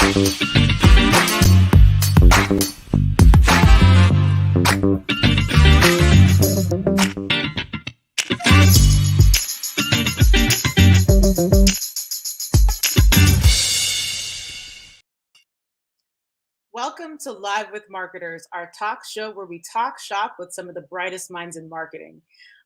Welcome to Live with Marketers, our talk show where we talk shop with some of the brightest minds in marketing.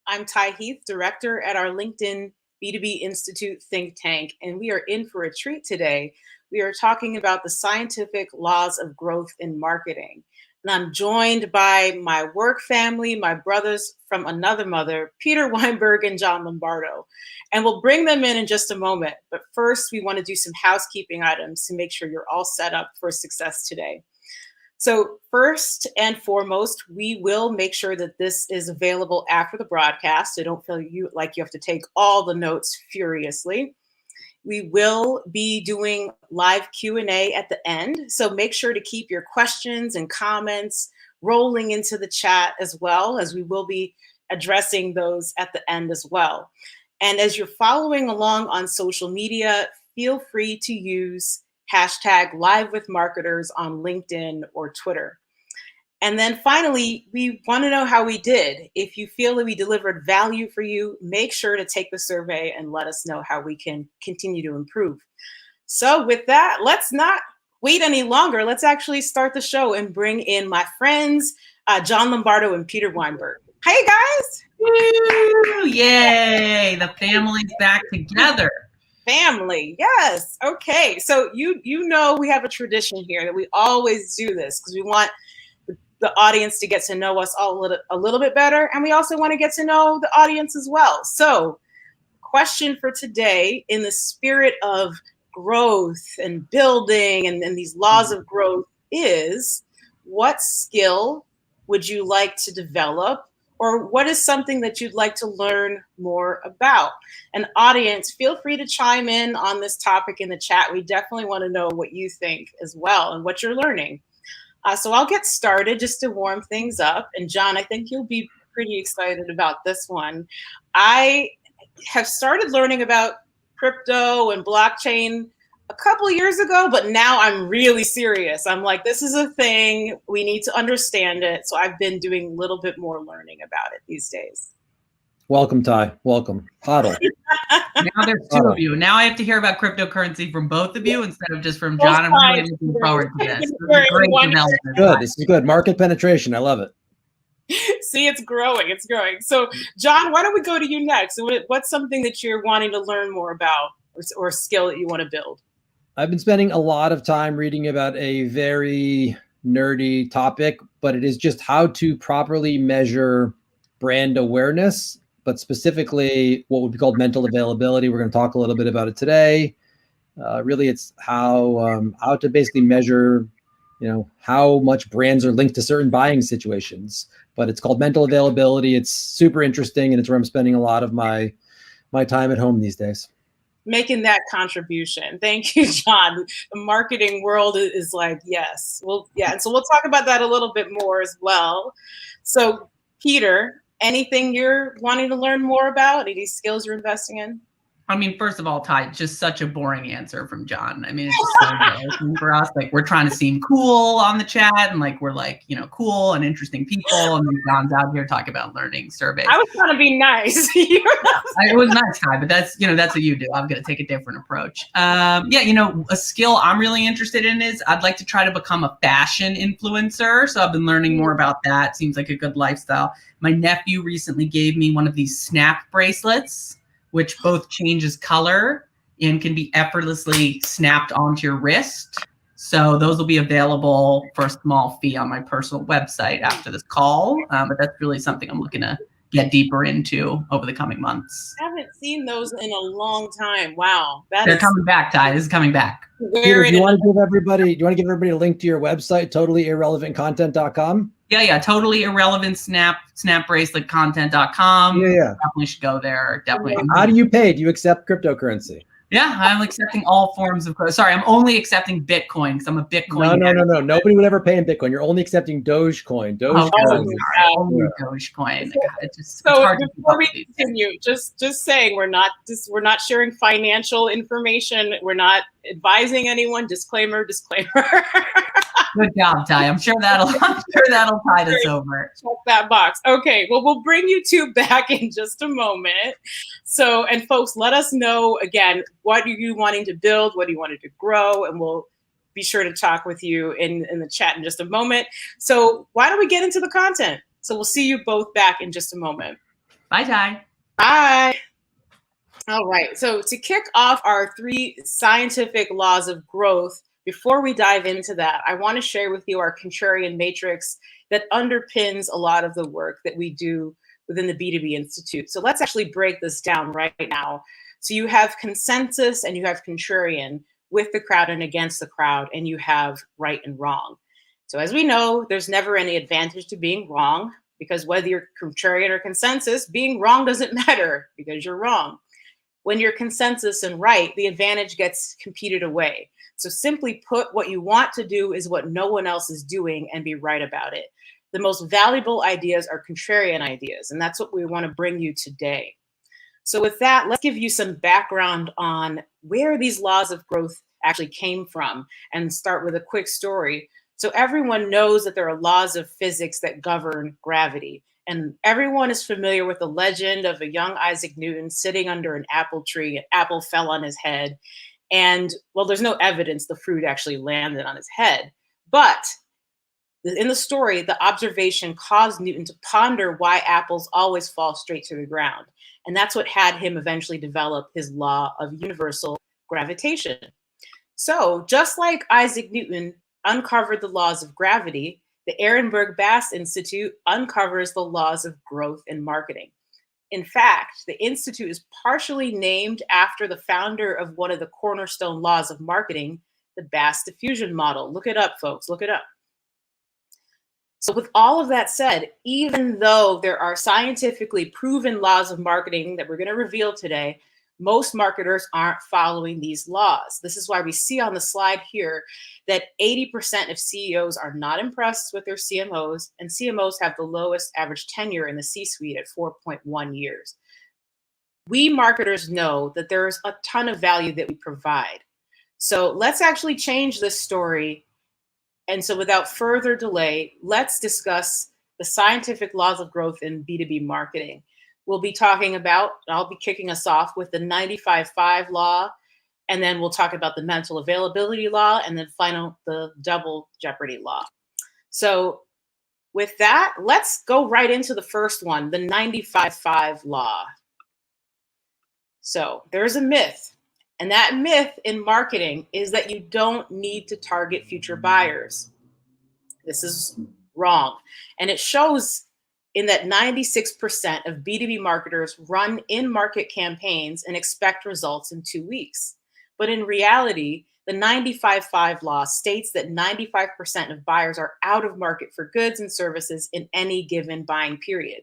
I'm Ty Heath, director at our LinkedIn B2B Institute think tank, and we are in for a treat today. We are talking about the scientific laws of growth in marketing. And I'm joined by my work family, my brothers from another mother, Peter Weinberg and John Lombardo. And we'll bring them in just a moment. But first, we want to do some housekeeping items to make sure you're all set up for success today. So first and foremost, we will make sure that this is available after the broadcast. So don't feel like you have to take all the notes furiously. We will be doing live Q&A at the end. So make sure to keep your questions and comments rolling into the chat as well, as we will be addressing those at the end as well. And as you're following along on social media, feel free to use hashtag Live with Marketers on LinkedIn or Twitter. And then finally, we want to know how we did. If you feel that we delivered value for you, make sure to take the survey and let us know how we can continue to improve. So with that, let's not wait any longer. Let's actually start the show and bring in my friends, John Lombardo and Peter Weinberg. Hey, guys. Woo! Yay, the family's back together. Family, yes. Okay, so you know we have a tradition here that we always do this because we want the audience to get to know us all a little bit better, and we also want to get to know the audience as well. So, question for today, in the spirit of growth and building and these laws of growth, is what skill would you like to develop? Or what is something that you'd like to learn more about? And audience, feel free to chime in on this topic in the chat. We definitely want to know what you think as well and what you're learning. So I'll get started just to warm things up. And John, I think you'll be pretty excited about this one. I have started learning about crypto and blockchain a couple of years ago, but now I'm really serious. I'm like, this is a thing. We need to understand it. So I've been doing a little bit more learning about it these days. Welcome, Ty. Welcome. Huddle. Now there's two of you. Now I have to hear about cryptocurrency from both of you instead of just from John. I'm really looking forward to this. This is a great development. Good. This is good. Market penetration. I love it. See, it's growing. It's growing. So, John, why don't we go to you next? What's something that you're wanting to learn more about or skill that you want to build? I've been spending a lot of time reading about a very nerdy topic, but it is just how to properly measure brand awareness, but specifically what would be called mental availability. We're going to talk a little bit about it today. Really, it's how to basically measure, how much brands are linked to certain buying situations. But it's called mental availability. It's super interesting, and it's where I'm spending a lot of my time at home these days. Making that contribution. Thank you, John. The marketing world is like, yes. Well, yeah. And so we'll talk about that a little bit more as well. So, Peter, anything you're wanting to learn more about? Any skills you're investing in? I mean, first of all, Ty, just such a boring answer from John. I mean, it's just so embarrassing for us. Like, we're trying to seem cool on the chat, and we're cool and interesting people. And then John's out here talking about learning surveys. I was trying to be nice. It was nice, Ty, but that's what you do. I'm going to take a different approach. A skill I'm really interested in is I'd like to try to become a fashion influencer. So I've been learning more about that. Seems like a good lifestyle. My nephew recently gave me one of these snap bracelets, which both changes color and can be effortlessly snapped onto your wrist. So those will be available for a small fee on my personal website after this call. But that's really something I'm looking to get deeper into over the coming months. I haven't seen those in a long time. Wow. They're coming back, Ty. This is coming back. Peter, do you want to give everybody a link to your website, totallyirrelevantcontent.com? Yeah. Totally irrelevant snapbraceletcontent.com. Yeah. Definitely should go there. Definitely. How do you pay? Do you accept cryptocurrency? Yeah, I'm accepting all forms of crypto. Sorry, I'm only accepting Bitcoin because I'm a Bitcoin. No. Nobody would ever pay in Bitcoin. You're only accepting Dogecoin. Oh, Dogecoin. sorry, only Yeah. Dogecoin. So, God, it's so hard to keep before up we with these. continue, just saying we're not sharing financial information. We're not advising anyone. Disclaimer. Good job, Ty. I'm sure that'll tide us over. Check that box. Okay, well, we'll bring you two back in just a moment. So, and folks, let us know again, what are you wanting to build? What do you want to grow? And we'll be sure to talk with you in the chat in just a moment. So why don't we get into the content? So we'll see you both back in just a moment. Bye, Ty. Bye. All right, so to kick off our 3 scientific laws of growth, before we dive into that, I want to share with you our contrarian matrix that underpins a lot of the work that we do within the B2B Institute. So let's actually break this down right now. So you have consensus and you have contrarian, with the crowd and against the crowd, and you have right and wrong. So as we know, there's never any advantage to being wrong, because whether you're contrarian or consensus, being wrong doesn't matter because you're wrong. When you're consensus and right, the advantage gets competed away. So simply put, what you want to do is what no one else is doing and be right about it. The most valuable ideas are contrarian ideas, and that's what we want to bring you today. So with that, let's give you some background on where these laws of growth actually came from and start with a quick story. So everyone knows that there are laws of physics that govern gravity. And everyone is familiar with the legend of a young Isaac Newton sitting under an apple tree. An apple fell on his head. And, well, there's no evidence the fruit actually landed on his head. But in the story, the observation caused Newton to ponder why apples always fall straight to the ground. And that's what had him eventually develop his law of universal gravitation. So just like Isaac Newton uncovered the laws of gravity, the Ehrenberg Bass Institute uncovers the laws of growth in marketing. In fact, the Institute is partially named after the founder of one of the cornerstone laws of marketing, the Bass diffusion model. Look it up, folks, look it up. So with all of that said, even though there are scientifically proven laws of marketing that we're going to reveal today, most marketers aren't following these laws. This is why we see on the slide here that 80% of CEOs are not impressed with their CMOs, and CMOs have the lowest average tenure in the C-suite at 4.1 years. We marketers know that there's a ton of value that we provide. So let's actually change this story. And so without further delay, let's discuss the scientific laws of growth in B2B marketing. We'll be talking about, I'll be kicking us off with the 95-5 law, and then we'll talk about the mental availability law, and then final, the double jeopardy law. So with that, let's go right into the first one, the 95-5 law. So there's a myth, and that myth in marketing is that you don't need to target future buyers. This is wrong. And it shows in that 96% of B2B marketers run in-market campaigns and expect results in 2 weeks. But in reality, the 95-5 law states that 95% of buyers are out of market for goods and services in any given buying period.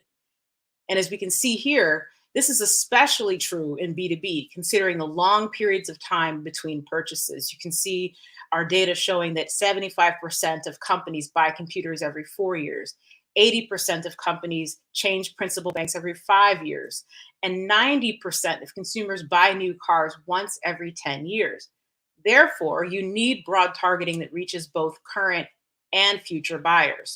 And as we can see here, this is especially true in B2B, considering the long periods of time between purchases. You can see our data showing that 75% of companies buy computers every 4 years. 80% of companies change principal banks every 5 years, and 90% of consumers buy new cars once every 10 years. Therefore, you need broad targeting that reaches both current and future buyers.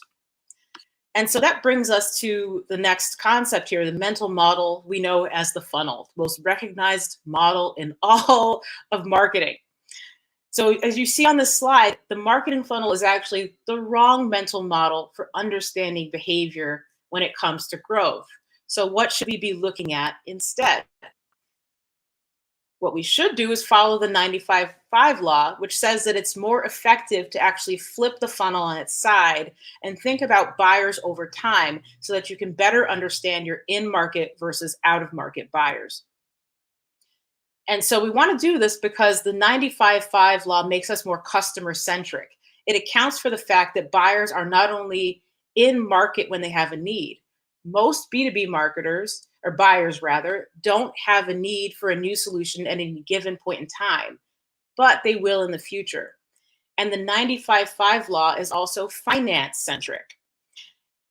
And so that brings us to the next concept here, the mental model we know as the funnel, the most recognized model in all of marketing. So as you see on this slide, the marketing funnel is actually the wrong mental model for understanding behavior when it comes to growth. So what should we be looking at instead? What we should do is follow the 95-5 law, which says that it's more effective to actually flip the funnel on its side and think about buyers over time so that you can better understand your in-market versus out-of-market buyers. And so we want to do this because the 95-5 law makes us more customer-centric. It accounts for the fact that buyers are not only in market when they have a need. Most B2B marketers or buyers rather, don't have a need for a new solution at any given point in time, but they will in the future. And the 95-5 law is also finance centric.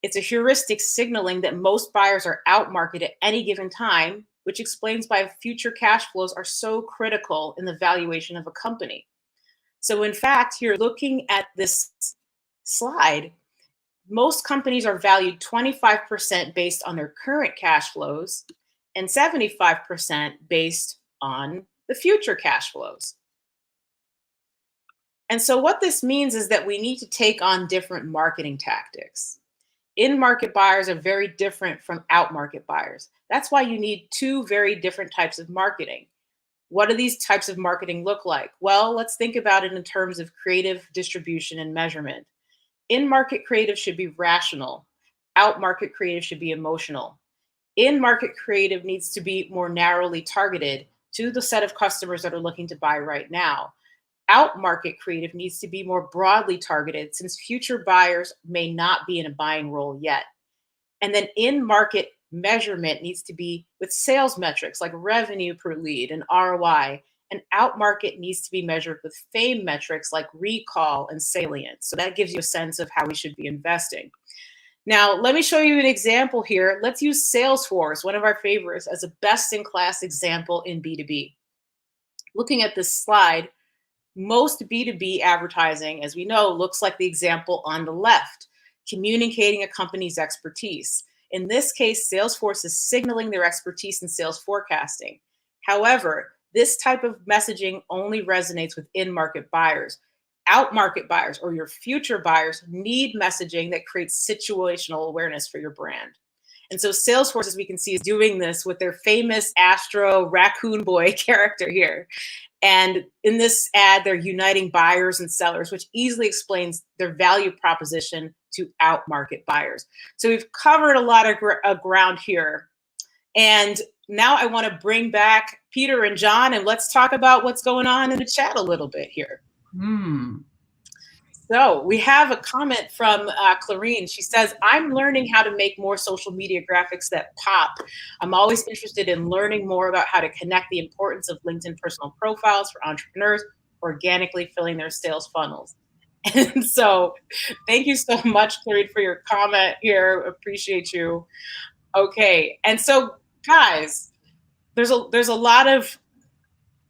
It's a heuristic signaling that most buyers are outmarketed at any given time, which explains why future cash flows are so critical in the valuation of a company. So, in fact, here looking at this slide, most companies are valued 25% based on their current cash flows and 75% based on the future cash flows. And so, what this means is that we need to take on different marketing tactics. In market buyers are very different from out market buyers. That's why you need two very different types of marketing. What do these types of marketing look like? Well, let's think about it in terms of creative distribution and measurement. In market creative should be rational, out market creative should be emotional. In market creative needs to be more narrowly targeted to the set of customers that are looking to buy right now. Out market creative needs to be more broadly targeted since future buyers may not be in a buying role yet. And then in market measurement needs to be with sales metrics like revenue per lead and ROI. And out market needs to be measured with fame metrics like recall and salience. So that gives you a sense of how we should be investing. Now, let me show you an example here. Let's use Salesforce, one of our favorites, as a best-in-class example in B2B. Looking at this slide, most B2B advertising, as we know, looks like the example on the left, communicating a company's expertise. In this case, Salesforce is signaling their expertise in sales forecasting. However, this type of messaging only resonates with in-market buyers. Out-market buyers or your future buyers need messaging that creates situational awareness for your brand. And so Salesforce, as we can see, is doing this with their famous Astro Raccoon Boy character here. And in this ad, they're uniting buyers and sellers, which easily explains their value proposition to out-market buyers. So we've covered a lot of ground here. And now I want to bring back Peter and John, and let's talk about what's going on in the chat a little bit here. So we have a comment from Clarine. She says, I'm learning how to make more social media graphics that pop. I'm always interested in learning more about how to connect the importance of LinkedIn personal profiles for entrepreneurs, organically filling their sales funnels. And so thank you so much, Clarine, for your comment here. Appreciate you. Okay. And so, guys, there's a lot of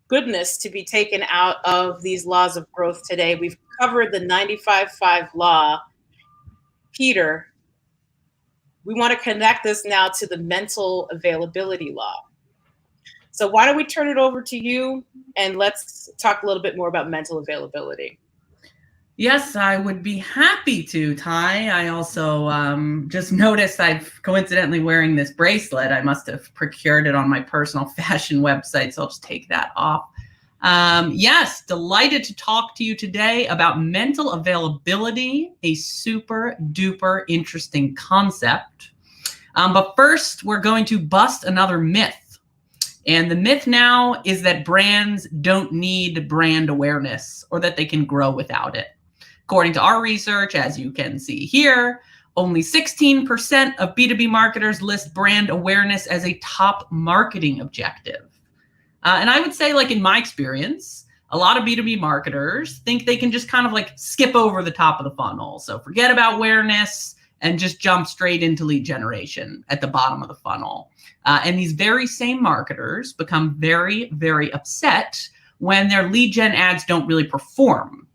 goodness to be taken out of these laws of growth today. We've covered the 95-5 law. Peter, we want to connect this now to the mental availability law. So why don't we turn it over to you and let's talk a little bit more about mental availability. Yes, I would be happy to, Ty. I also just noticed I'm coincidentally wearing this bracelet. I must have procured it on my personal fashion website, so I'll just take that off. Yes, delighted to talk to you today about mental availability, a super duper interesting concept. But first, we're going to bust another myth. And the myth now is that brands don't need brand awareness or that they can grow without it. According to our research, as you can see here, only 16% of B2B marketers list brand awareness as a top marketing objective. And I would say, like in my experience, a lot of B2B marketers think they can just kind of like skip over the top of the funnel. So forget about awareness and just jump straight into lead generation at the bottom of the funnel. And these very same marketers become very, very upset when their lead gen ads don't really perform.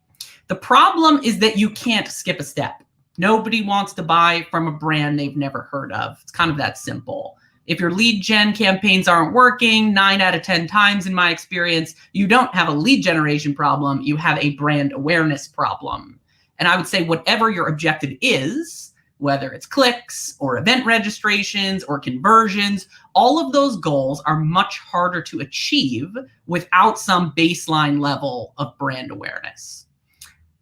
The problem is that you can't skip a step. Nobody wants to buy from a brand they've never heard of. It's kind of that simple. If your lead gen campaigns aren't working 9 out of 10 times, in my experience, you don't have a lead generation problem. You have a brand awareness problem. And I would say whatever your objective is, whether it's clicks or event registrations or conversions, all of those goals are much harder to achieve without some baseline level of brand awareness.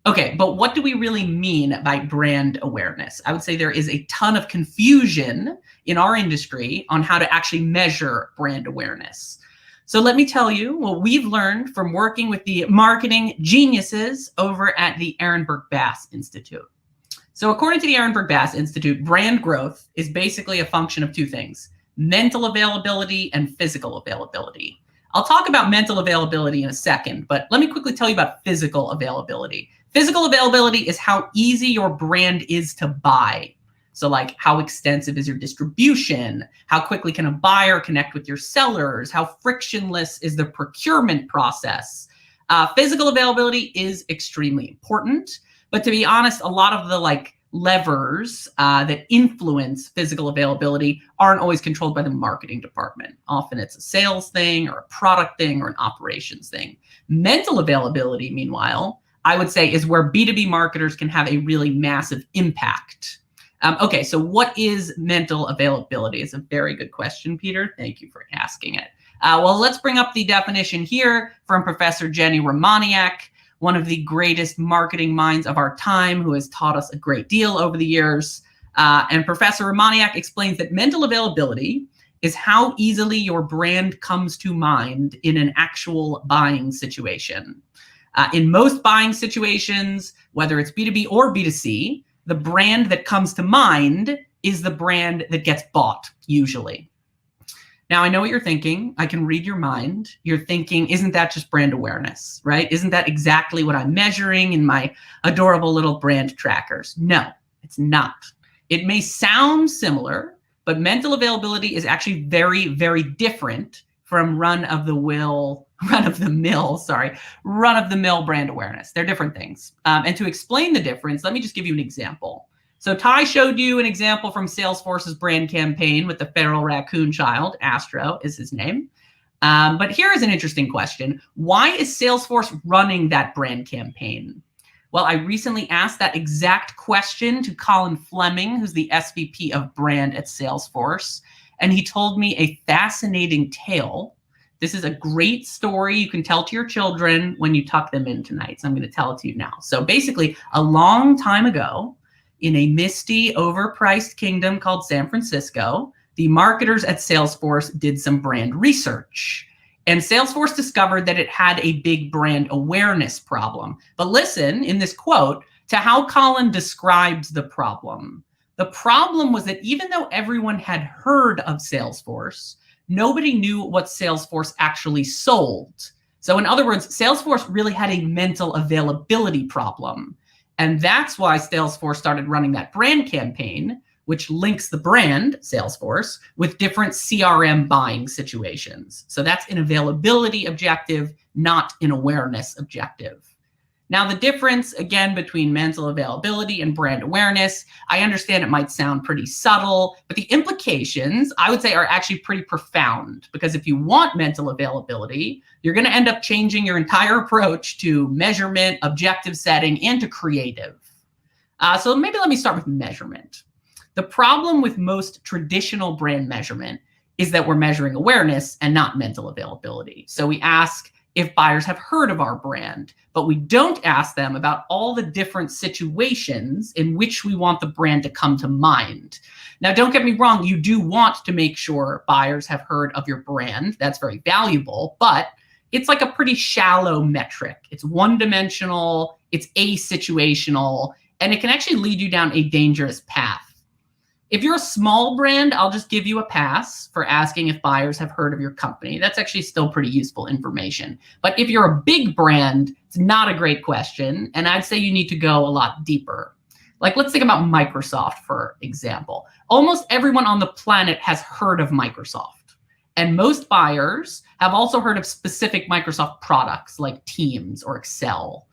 Okay, but what do we really mean by brand awareness? I would say there is a ton of confusion in our industry on how to actually measure brand awareness. So let me tell you what we've learned from working with the marketing geniuses over at the Ehrenberg Bass Institute. So according to the Ehrenberg Bass Institute, brand growth is basically a function of two things: mental availability, and physical availability. I'll talk about mental availability in a second, but let me quickly tell you about physical availability. Physical availability is how easy your brand is to buy. So like how extensive is your distribution? How quickly can a buyer connect with your sellers? How frictionless is the procurement process? Physical availability is extremely important, but to be honest, a lot of the levers that influence physical availability aren't always controlled by the marketing department. Often it's a sales thing or a product thing or an operations thing. Mental availability, meanwhile, I would say is where B2B marketers can have a really massive impact. Okay, so what is mental availability? It's a very good question, Peter. Thank you for asking it. Well, let's bring up the definition here from Professor Jenny Romaniak, one of the greatest marketing minds of our time, who has taught us a great deal over the years. And Professor Romaniak explains that mental availability is how easily your brand comes to mind in an actual buying situation. In most buying situations, whether it's B2B or B2C, the brand that comes to mind is the brand that gets bought, usually. Now, I know what you're thinking. I can read your mind. You're thinking, isn't that just brand awareness, right? Isn't that exactly what I'm measuring in my adorable little brand trackers? No, it's not. It may sound similar, but mental availability is actually very, very different from run-of-the-mill brand awareness. They're different things. And to explain the difference, let me just give you an example. So Ty showed you an example from Salesforce's brand campaign with the feral raccoon child. Astro is his name. But here is an interesting question. Why is Salesforce running that brand campaign? Well, I recently asked that exact question to Colin Fleming, who's the SVP of brand at Salesforce. And he told me a fascinating tale. This is a great story you can tell to your children when you tuck them in tonight. So I'm going to tell it to you now. So basically, a long time ago, in a misty, overpriced kingdom called San Francisco, the marketers at Salesforce did some brand research. And Salesforce discovered that it had a big brand awareness problem. But listen, in this quote, to how Colin describes the problem. The problem was that even though everyone had heard of Salesforce, nobody knew what Salesforce actually sold. So in other words, Salesforce really had a mental availability problem. And that's why Salesforce started running that brand campaign, which links the brand, Salesforce, with different CRM buying situations. So that's an availability objective, not an awareness objective. Now, the difference, again, between mental availability and brand awareness, I understand it might sound pretty subtle, but the implications, I would say, are actually pretty profound. Because if you want mental availability, you're going to end up changing your entire approach to measurement, objective setting, and to creative. So maybe let me start with measurement. The problem with most traditional brand measurement is that we're measuring awareness and not mental availability. So we ask if buyers have heard of our brand, but we don't ask them about all the different situations in which we want the brand to come to mind. Now, don't get me wrong, you do want to make sure buyers have heard of your brand. That's very valuable, but it's like a pretty shallow metric. It's one-dimensional, it's asituational, and it can actually lead you down a dangerous path. If you're a small brand, I'll just give you a pass for asking if buyers have heard of your company. That's actually still pretty useful information. But if you're a big brand, it's not a great question. And I'd say you need to go a lot deeper. Like, let's think about Microsoft, for example. Almost everyone on the planet has heard of Microsoft. And most buyers have also heard of specific Microsoft products like Teams or Excel.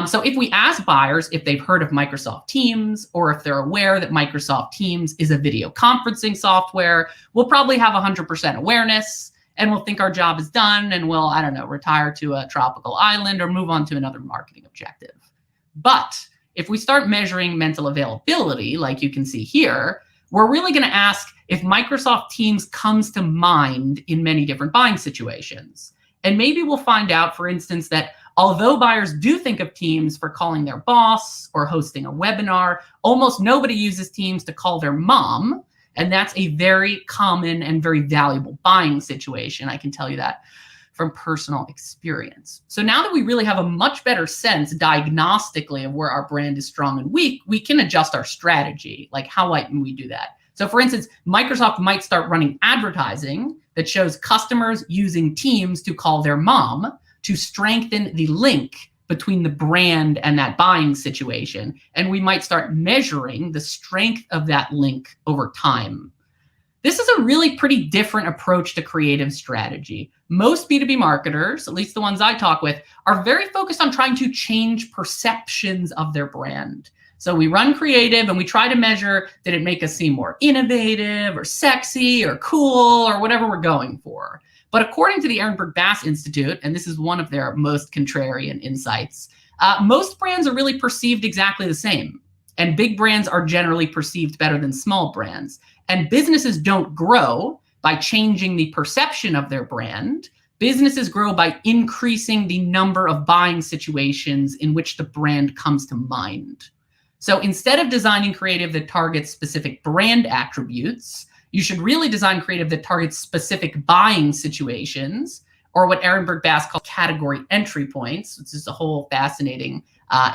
So if we ask buyers if they've heard of Microsoft Teams or if they're aware that Microsoft Teams is a video conferencing software, we'll probably have 100% awareness and we'll think our job is done and we'll, I don't know, retire to a tropical island or move on to another marketing objective. But if we start measuring mental availability, like you can see here, we're really going to ask if Microsoft Teams comes to mind in many different buying situations. And maybe we'll find out, for instance, that although buyers do think of Teams for calling their boss or hosting a webinar, almost nobody uses Teams to call their mom. And that's a very common and very valuable buying situation. I can tell you that from personal experience. So now that we really have a much better sense diagnostically of where our brand is strong and weak, we can adjust our strategy. Like, how might we do that? So for instance, Microsoft might start running advertising that shows customers using Teams to call their mom to strengthen the link between the brand and that buying situation. And we might start measuring the strength of that link over time. This is a really pretty different approach to creative strategy. Most B2B marketers, at least the ones I talk with, are very focused on trying to change perceptions of their brand. So we run creative and we try to measure, did it make us seem more innovative or sexy or cool or whatever we're going for. But according to the Ehrenberg Bass Institute, and this is one of their most contrarian insights, most brands are really perceived exactly the same. And big brands are generally perceived better than small brands. And businesses don't grow by changing the perception of their brand. Businesses grow by increasing the number of buying situations in which the brand comes to mind. So instead of designing creative that targets specific brand attributes, you should really design creative that targets specific buying situations, or what Ehrenberg Bass calls category entry points, which is a whole fascinating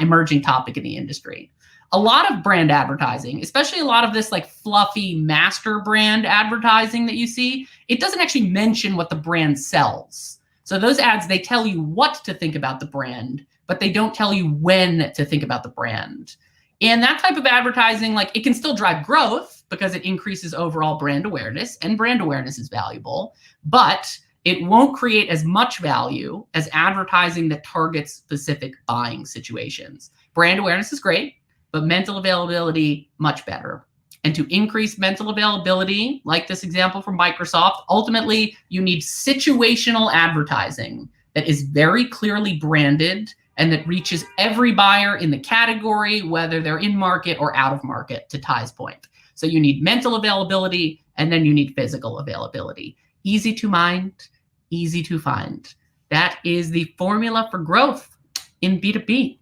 emerging topic in the industry. A lot of brand advertising, especially a lot of this like fluffy master brand advertising that you see, it doesn't actually mention what the brand sells. So those ads, they tell you what to think about the brand, but they don't tell you when to think about the brand. And that type of advertising, like it can still drive growth because it increases overall brand awareness, and brand awareness is valuable, but it won't create as much value as advertising that targets specific buying situations. Brand awareness is great, but mental availability, much better. And to increase mental availability, like this example from Microsoft, ultimately, you need situational advertising that is very clearly branded and that reaches every buyer in the category, whether they're in market or out of market, to Ty's point. So you need mental availability, and then you need physical availability. Easy to mind, easy to find. That is the formula for growth in B2B.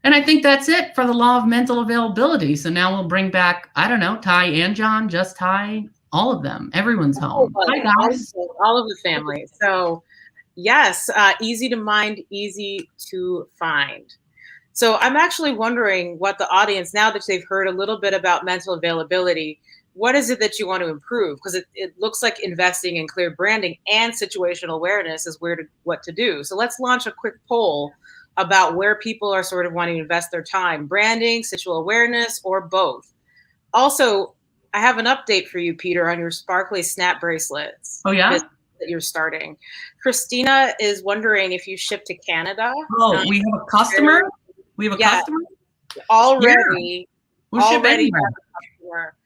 And I think that's it for the law of mental availability. So now we'll bring back, I don't know, Ty and John, just Ty, all of them. Everyone's home. Hi, guys. All of the family. So yes, easy to mind, easy to find. So I'm actually wondering what the audience, now that they've heard a little bit about mental availability, what is it that you want to improve? Because it looks like investing in clear branding and situational awareness is what to do. So let's launch a quick poll about where people are sort of wanting to invest their time: branding, situational awareness, or both. Also, I have an update for you, Peter, on your sparkly snap bracelets. Oh, yeah? That you're starting. Christina is wondering if you ship to Canada. Oh, we have a customer? We have a customer? Already. We'll ship anywhere.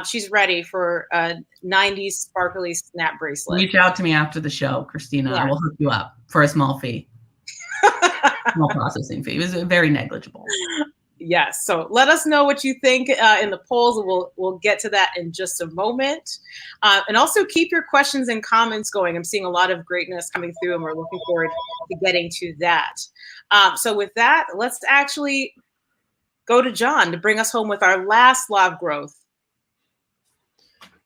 She's ready for a 90s sparkly snap bracelet. Reach out to me after the show, Christina. Yeah. I will hook you up for a small fee. Small processing fee. It was very negligible. Yes. So let us know what you think in the polls. We'll get to that in just a moment. And also keep your questions and comments going. I'm seeing a lot of greatness coming through, and we're looking forward to getting to that. So with that, let's actually go to John to bring us home with our last law of growth.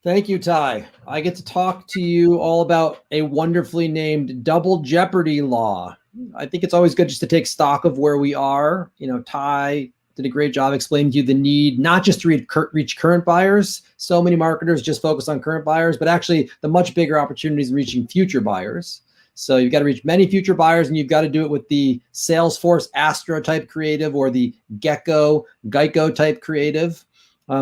Thank you, Ty. I get to talk to you all about a wonderfully named Double Jeopardy Law. I think it's always good just to take stock of where we are. You know, Ty did a great job explaining to you the need not just to reach current buyers. So many marketers just focus on current buyers, but actually the much bigger opportunities in reaching future buyers. So you've got to reach many future buyers, and you've got to do it with the Salesforce Astro type creative or the Geico type creative.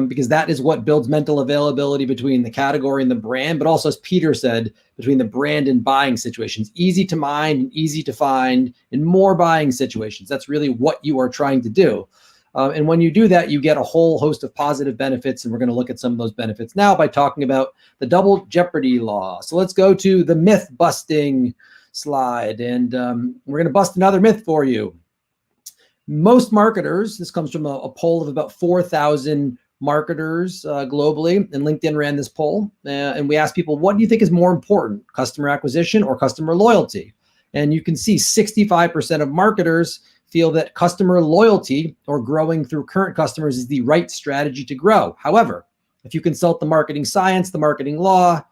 Because that is what builds mental availability between the category and the brand, but also, as Peter said, between the brand and buying situations. Easy to mind and easy to find in more buying situations. That's really what you are trying to do. And when you do that, you get a whole host of positive benefits, and we're going to look at some of those benefits now by talking about the Double Jeopardy Law. So let's go to the myth busting slide, and we're going to bust another myth for you. Most marketers, this comes from a poll of about 4,000 marketers globally, and LinkedIn ran this poll, and we asked people, what do you think is more important, customer acquisition or customer loyalty? And you can see 65% of marketers feel that customer loyalty or growing through current customers is the right strategy to grow. However, if you consult the marketing science, the marketing law,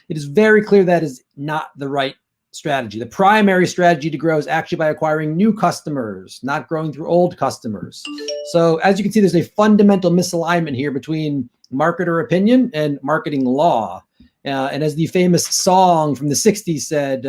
it is very clear that is not the right strategy. The primary strategy to grow is actually by acquiring new customers, not growing through old customers. So as you can see, there's a fundamental misalignment here between marketer opinion and marketing law. And as the famous song from the 60s said,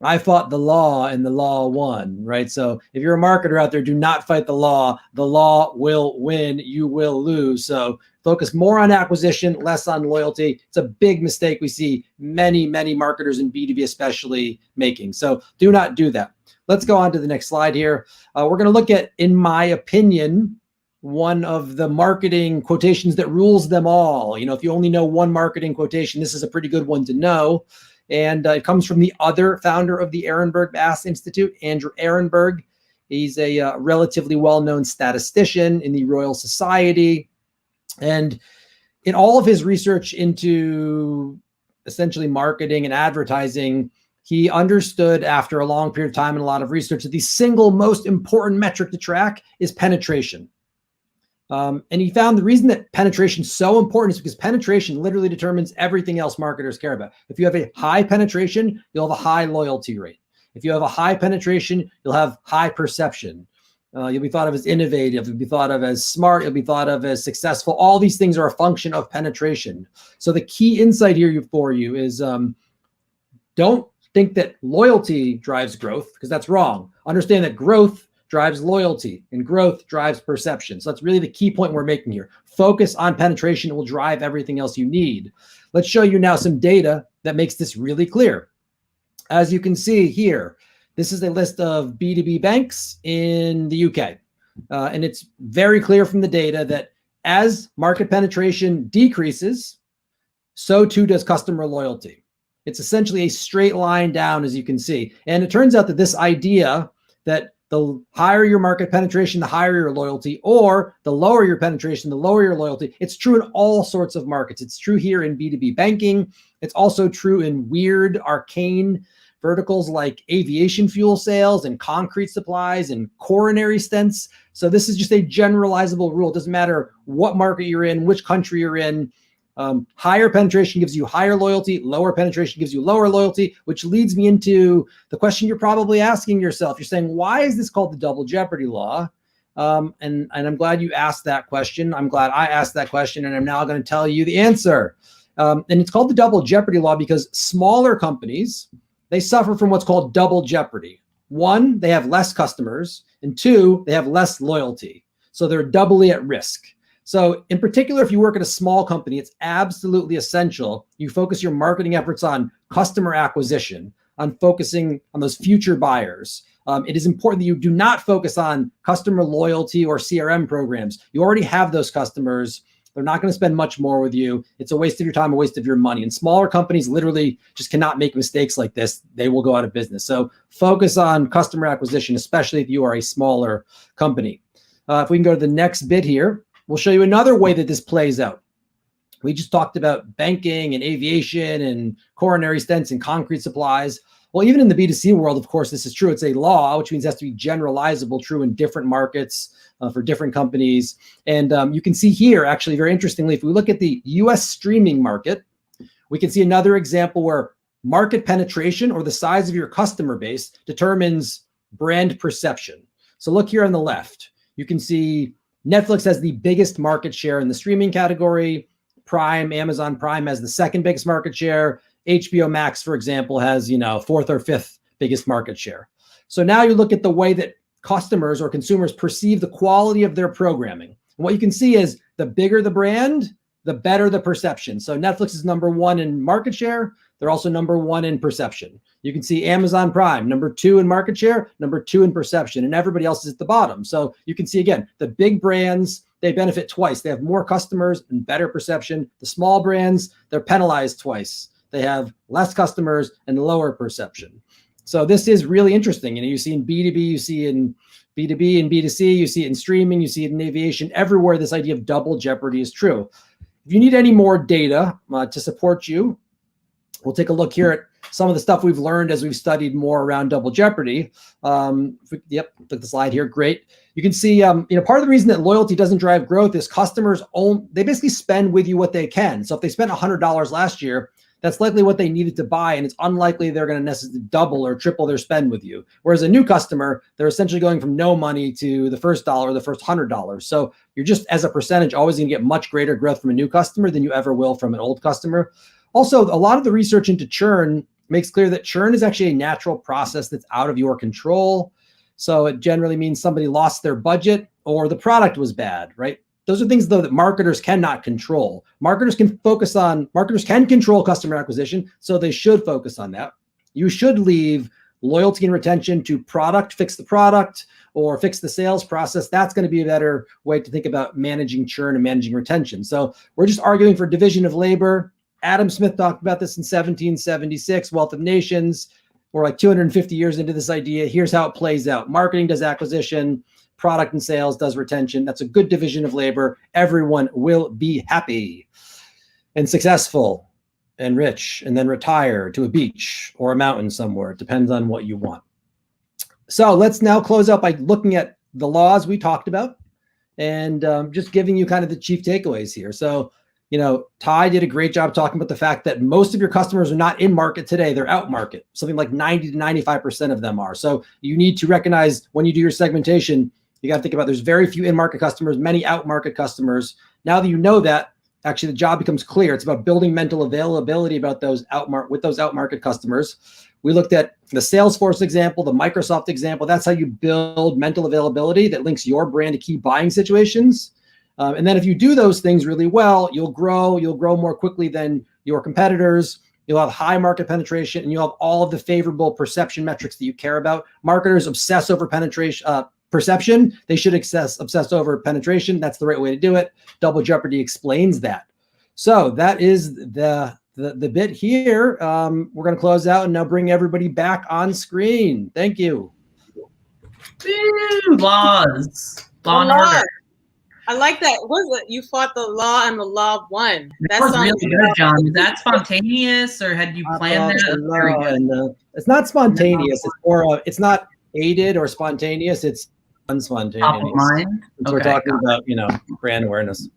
I fought the law and the law won, right? So if you're a marketer out there, do not fight the law. The law will win, you will lose. So focus more on acquisition, less on loyalty. It's a big mistake we see many, many marketers in B2B especially making. So do not do that. Let's go on to the next slide here. We're going to look at, in my opinion, one of the marketing quotations that rules them all. You know, if you only know one marketing quotation, this is a pretty good one to know. And it comes from the other founder of the Ehrenberg Bass Institute, Andrew Ehrenberg. He's a relatively well-known statistician in the Royal Society. And in all of his research into essentially marketing and advertising, he understood after a long period of time and a lot of research that the single most important metric to track is penetration. And he found the reason that penetration is so important is because penetration literally determines everything else marketers care about. If you have a high penetration, you'll have a high loyalty rate. If you have a high penetration, you'll have high perception. You'll be thought of as innovative. You'll be thought of as smart. You'll be thought of as successful. All these things are a function of penetration. So the key insight here for you is don't think that loyalty drives growth, because that's wrong. Understand that growth drives loyalty and growth drives perception. So that's really the key point we're making here. Focus on penetration. It will drive everything else you need. Let's show you now some data that makes this really clear. As you can see here, this is a list of B2B banks in the UK. And it's very clear from the data that as market penetration decreases, so too does customer loyalty. It's essentially a straight line down, as you can see. And it turns out that this idea that the higher your market penetration, the higher your loyalty, or the lower your penetration, the lower your loyalty, it's true in all sorts of markets. It's true here in B2B banking. It's also true in weird, arcane verticals like aviation fuel sales and concrete supplies and coronary stents. So this is just a generalizable rule. It doesn't matter what market you're in, which country you're in. Higher penetration gives you higher loyalty, lower penetration gives you lower loyalty, which leads me into the question you're probably asking yourself. You're saying, why is this called the Double Jeopardy Law? And I'm glad you asked that question. I'm glad I asked that question, and I'm now going to tell you the answer. And it's called the Double Jeopardy Law because smaller companies, they suffer from what's called double jeopardy. One, they have less customers, and two, they have less loyalty. So they're doubly at risk. So in particular, if you work at a small company, it's absolutely essential you focus your marketing efforts on customer acquisition, on focusing on those future buyers. It is important that you do not focus on customer loyalty or CRM programs. You already have those customers. They're not going to spend much more with you. It's a waste of your time, a waste of your money. And smaller companies literally just cannot make mistakes like this. They will go out of business. So focus on customer acquisition, especially if you are a smaller company. If we can go to the next bit here. We'll show you another way that this plays out. We just talked about banking and aviation and coronary stents and concrete supplies. Well, even in the B2C world, of course, this is true. It's a law, which means it has to be generalizable, true in different markets for different companies. And you can see here, actually, very interestingly, if we look at the US streaming market, we can see another example where market penetration or the size of your customer base determines brand perception. So look here on the left. You can see Netflix has the biggest market share in the streaming category. Prime, Amazon Prime has the second biggest market share. HBO Max, for example, has, fourth or fifth biggest market share. So now you look at the way that customers or consumers perceive the quality of their programming. And what you can see is the bigger the brand, the better the perception. So Netflix is number one in market share. They're also number one in perception. You can see Amazon Prime, number two in market share, number two in perception, and everybody else is at the bottom. So you can see, again, the big brands, they benefit twice. They have more customers and better perception. The small brands, they're penalized twice. They have less customers and lower perception. So this is really interesting. You see in B2B, you see in B2B and B2C, you see it in streaming, you see it in aviation. Everywhere this idea of double jeopardy is true. If you need any more data to support you, we'll take a look here at some of the stuff we've learned as we've studied more around double jeopardy. Yep, took the slide here. Great. You can see, part of the reason that loyalty doesn't drive growth is customers they basically spend with you what they can. So if they spent $100 last year, that's likely what they needed to buy, and it's unlikely they're going to necessarily double or triple their spend with you. Whereas a new customer, they're essentially going from no money to the first dollar, the first $100. So you're just, as a percentage, always going to get much greater growth from a new customer than you ever will from an old customer. Also, a lot of the research into churn makes clear that churn is actually a natural process that's out of your control. So it generally means somebody lost their budget or the product was bad, right? Those are things, though, that marketers cannot control. Marketers can control customer acquisition, so they should focus on that. You should leave loyalty and retention to product, fix the product, or fix the sales process. That's going to be a better way to think about managing churn and managing retention. So we're just arguing for division of labor. Adam Smith talked about this in 1776, Wealth of Nations. We're like 250 years into this idea. Here's how it plays out. Marketing does acquisition. Product and sales does retention. That's a good division of labor. Everyone will be happy and successful and rich, and then retire to a beach or a mountain somewhere. It depends on what you want. So let's now close out by looking at the laws we talked about and just giving you kind of the chief takeaways here. So, Ty did a great job talking about the fact that most of your customers are not in market today. They're out market. Something like 90 to 95% of them are. So you need to recognize when you do your segmentation, you got to think about there's very few in-market customers, many out-market customers. Now that you know that, actually the job becomes clear. It's about building mental availability about those out-market customers. We looked at the Salesforce example, the Microsoft example. That's how you build mental availability that links your brand to key buying situations. And then if you do those things really well, you'll grow more quickly than your competitors. You'll have high market penetration, and you'll have all of the favorable perception metrics that you care about. Marketers obsess over perception. They should obsess over penetration. That's the right way to do it. Double Jeopardy explains that. So that is the bit here. We're going to close out and now bring everybody back on screen. Thank you. Woo, laws. Law and order. I like that. Was it you fought the law and the law won? That was really good, John. Was that spontaneous, or had you planned that? Very good. It's not spontaneous. It's more. It's not aided or spontaneous. It's unspontaneous. Top of mind. Okay. We're talking about brand awareness.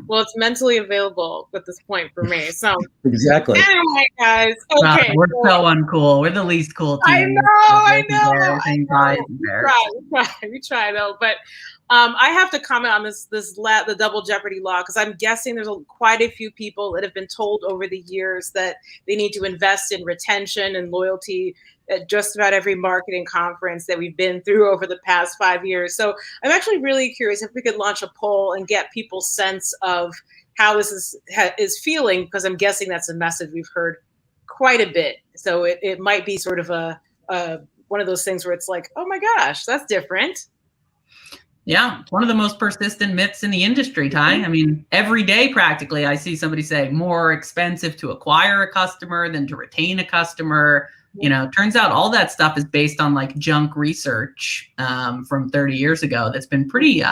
Well, it's mentally available at this point for me. So exactly. Anyway, guys. Okay. We're so uncool. We're the least cool team. I know. We try though, but I have to comment on the Double Jeopardy law, because I'm guessing there's quite a few people that have been told over the years that they need to invest in retention and loyalty at just about every marketing conference that we've been through over the past 5 years. So I'm actually really curious if we could launch a poll and get people's sense of how this is feeling, because I'm guessing that's a message we've heard quite a bit. So it might be sort of a one of those things where it's like, oh my gosh, that's different. Yeah, it's one of the most persistent myths in the industry, Ty. I mean, every day practically I see somebody say more expensive to acquire a customer than to retain a customer. Turns out all that stuff is based on like junk research from 30 years ago that's been pretty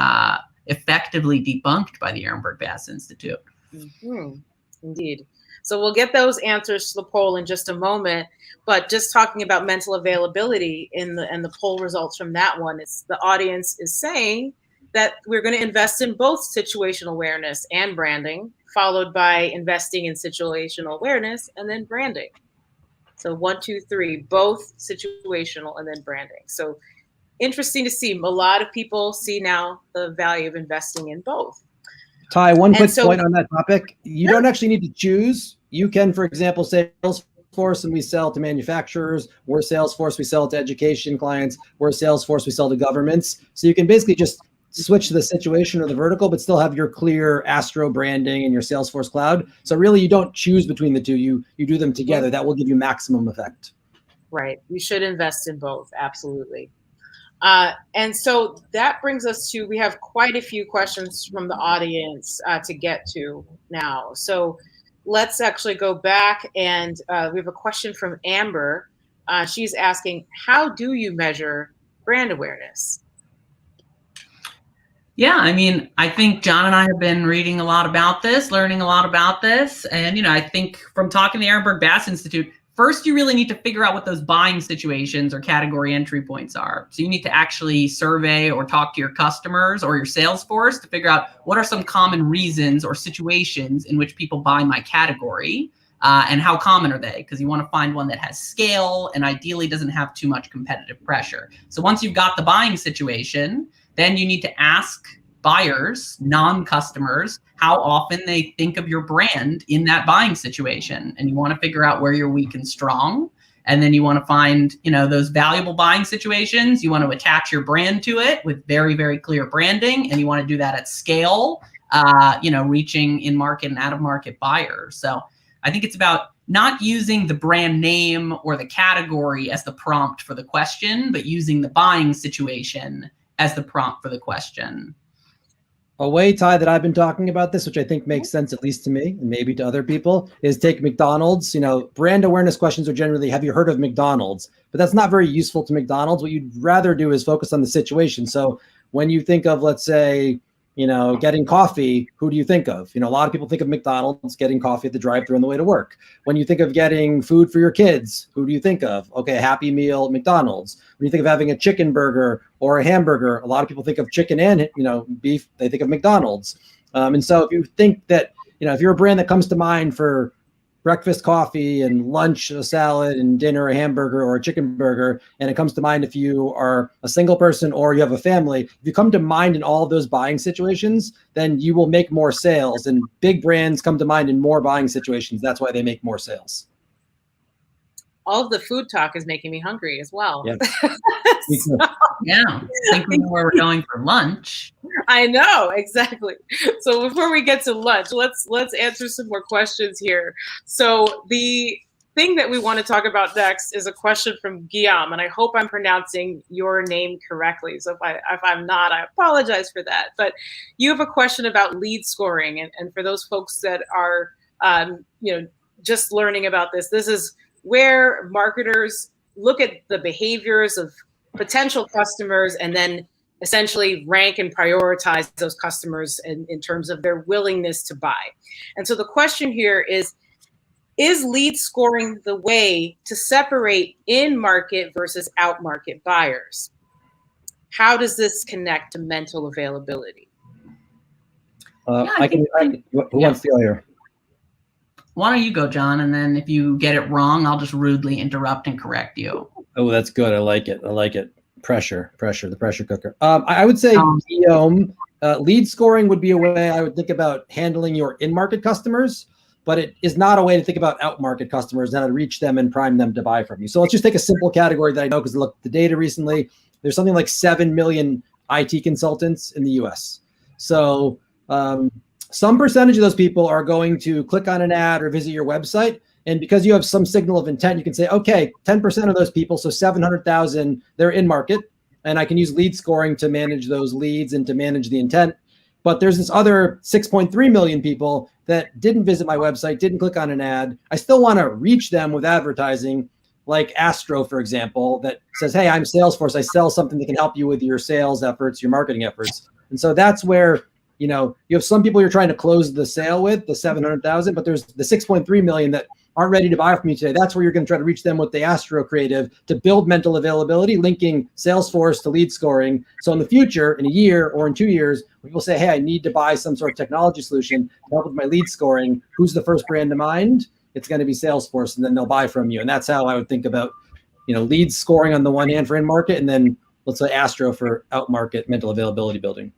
effectively debunked by the Ehrenberg Bass Institute. Mm-hmm. Indeed. So we'll get those answers to the poll in just a moment. But just talking about mental availability and the poll results from that one, the audience is saying that we're going to invest in both situational awareness and branding, followed by investing in situational awareness and then branding. So 1, 2, 3, both situational and then branding. So interesting to see. A lot of people see now the value of investing in both. Ty, one quick point on that topic. You don't actually need to choose. You can, for example, say Salesforce and we sell to manufacturers. We're Salesforce, we sell to education clients. We're Salesforce, we sell to governments. So you can basically just switch to the situation or the vertical, but still have your clear Astro branding and your Salesforce cloud. So really you don't choose between the two. You do them together. That will give you maximum effect. Right. You should invest in both. Absolutely. And so that brings us to, we have quite a few questions from the audience to get to now. So let's actually go back and we have a question from Amber. She's asking, how do you measure brand awareness? Yeah, I mean, I think John and I have been reading a lot about this, learning a lot about this. And, I think from talking to the Ehrenberg Bass Institute, first, you really need to figure out what those buying situations or category entry points are. So you need to actually survey or talk to your customers or your sales force to figure out what are some common reasons or situations in which people buy my category. And how common are they? Because you want to find one that has scale and ideally doesn't have too much competitive pressure. So once you've got the buying situation, then you need to ask buyers, non-customers, how often they think of your brand in that buying situation. And you want to figure out where you're weak and strong. And then you want to find, those valuable buying situations. You want to attach your brand to it with very, very clear branding. And you want to do that at scale, reaching in market and out of market buyers. So I think it's about not using the brand name or the category as the prompt for the question, but using the buying situation as the prompt for the question. A way, Ty, that I've been talking about this, which I think makes sense, at least to me and maybe to other people, is take McDonald's. Brand awareness questions are generally, have you heard of McDonald's? But that's not very useful to McDonald's. What you'd rather do is focus on the situation. So when you think of, let's say, getting coffee, who do you think of? A lot of people think of McDonald's getting coffee at the drive-thru on the way to work. When you think of getting food for your kids, who do you think of? Okay, Happy Meal, McDonald's. When you think of having a chicken burger or a hamburger, a lot of people think of chicken and, beef, they think of McDonald's. And so if you think that, if you're a brand that comes to mind for breakfast coffee and lunch a salad and dinner a hamburger or a chicken burger, and it comes to mind if you are a single person or you have a family, if you come to mind in all of those buying situations, then you will make more sales. And big brands come to mind in more buying situations. That's why they make more sales. All of the food talk is making me hungry as well. Yeah. Yeah, thinking where we're going for lunch. I know, exactly. So before we get to lunch, let's answer some more questions here. So the thing that we want to talk about next is a question from Guillaume, and I hope I'm pronouncing your name correctly. So if I'm not, I apologize for that. But you have a question about lead scoring, and for those folks that are just learning about this is where marketers look at the behaviors of potential customers and then essentially rank and prioritize those customers in terms of their willingness to buy. And so the question here is lead scoring the way to separate in-market versus out-market buyers? How does this connect to mental availability? Who wants to go here? Why don't you go, John? And then if you get it wrong, I'll just rudely interrupt and correct you. Oh, that's good. I like it. Pressure, the pressure cooker. I would say, Guillaume, lead scoring would be a way I would think about handling your in-market customers, but it is not a way to think about out-market customers and how to reach them and prime them to buy from you. So let's just take a simple category that I know because I looked at the data recently. There's something like 7 million IT consultants in the US. So some percentage of those people are going to click on an ad or visit your website. And because you have some signal of intent, you can say, okay, 10% of those people, so 700,000, they're in market. And I can use lead scoring to manage those leads and to manage the intent. But there's this other 6.3 million people that didn't visit my website, didn't click on an ad. I still want to reach them with advertising, like Astro, for example, that says, hey, I'm Salesforce. I sell something that can help you with your sales efforts, your marketing efforts. And so that's where, you have some people you're trying to close the sale with, the 700,000, but there's the 6.3 million that aren't ready to buy from you today. That's where you're going to try to reach them with the Astro creative to build mental availability, linking Salesforce to lead scoring. So in the future, in a year or in 2 years, people say, hey, I need to buy some sort of technology solution to help with my lead scoring. Who's the first brand to mind? It's going to be Salesforce, and then they'll buy from you. And that's how I would think about, lead scoring on the one hand for in-market, and then let's say Astro for out-market mental availability building.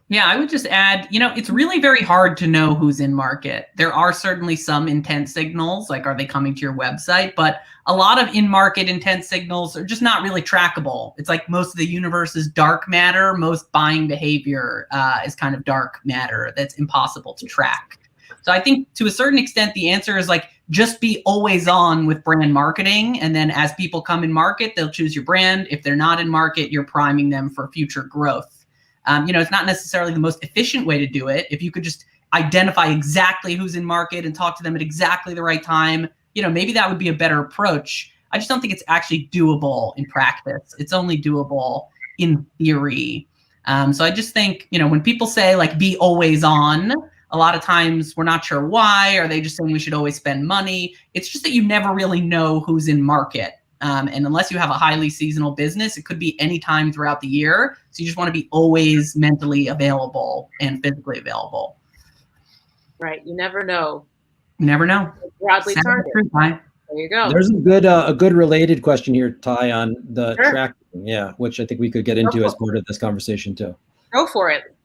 Yeah, I would just add, it's really very hard to know who's in market. There are certainly some intent signals, like are they coming to your website? But a lot of in-market intent signals are just not really trackable. It's like most of the universe is dark matter. Most buying behavior is kind of dark matter that's impossible to track. So I think to a certain extent, the answer is like, just be always on with brand marketing. And then as people come in market, they'll choose your brand. If they're not in market, you're priming them for future growth. It's not necessarily the most efficient way to do it. If you could just identify exactly who's in market and talk to them at exactly the right time, maybe that would be a better approach. I just don't think it's actually doable in practice. It's only doable in theory. So I just think, when people say like be always on, a lot of times we're not sure why. Are they just saying we should always spend money? It's just that you never really know who's in market. And unless you have a highly seasonal business, it could be any time throughout the year. So you just want to be always mentally available and physically available. Right. You never know. You never know. Broadly Sounds targeted. true, Ty. There you go. There's a good related question here, Ty, on the tracking, which I think we could get into as part of this conversation too. Go for it.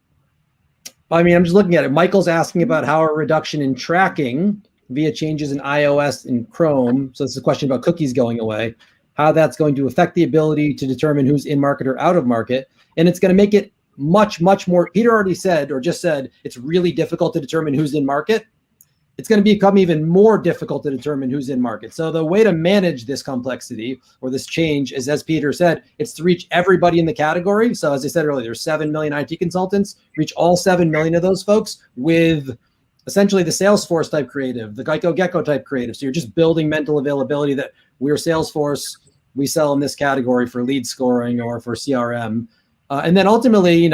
I mean, I'm just looking at it. Michael's asking about how a reduction in tracking via changes in iOS and Chrome, so this is a question about cookies going away, how that's going to affect the ability to determine who's in market or out of market. And it's going to make it much, much more, Peter already said, or just said, it's really difficult to determine who's in market. It's going to become even more difficult to determine who's in market. So the way to manage this complexity or this change is, as Peter said, it's to reach everybody in the category. So as I said earlier, there's 7 million IT consultants, reach all 7 million of those folks with essentially the Salesforce type creative, the Geico Gecko type creative. So you're just building mental availability that we're Salesforce, we sell in this category for lead scoring or for CRM. And then ultimately,